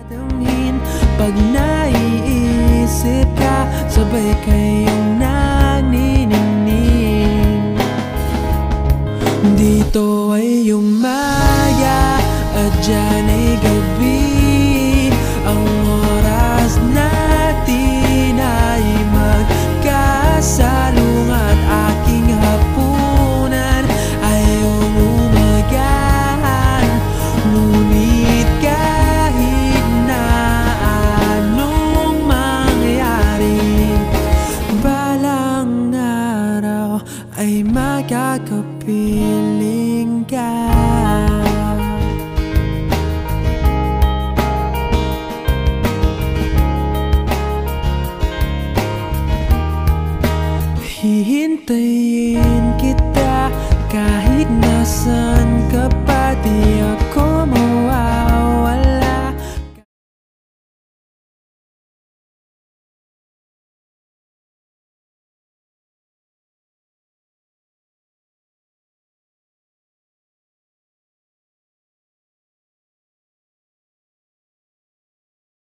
Pag naiisip ka, sabay kayong nanininig. Dito ay umaya at dyan ay gabi. Ang oras natin ay magkasalungat. Aking hapunan ay umumagahan. Ngunit kahit na anong mangyari, balang araw ay makakapiling ka. Hihintay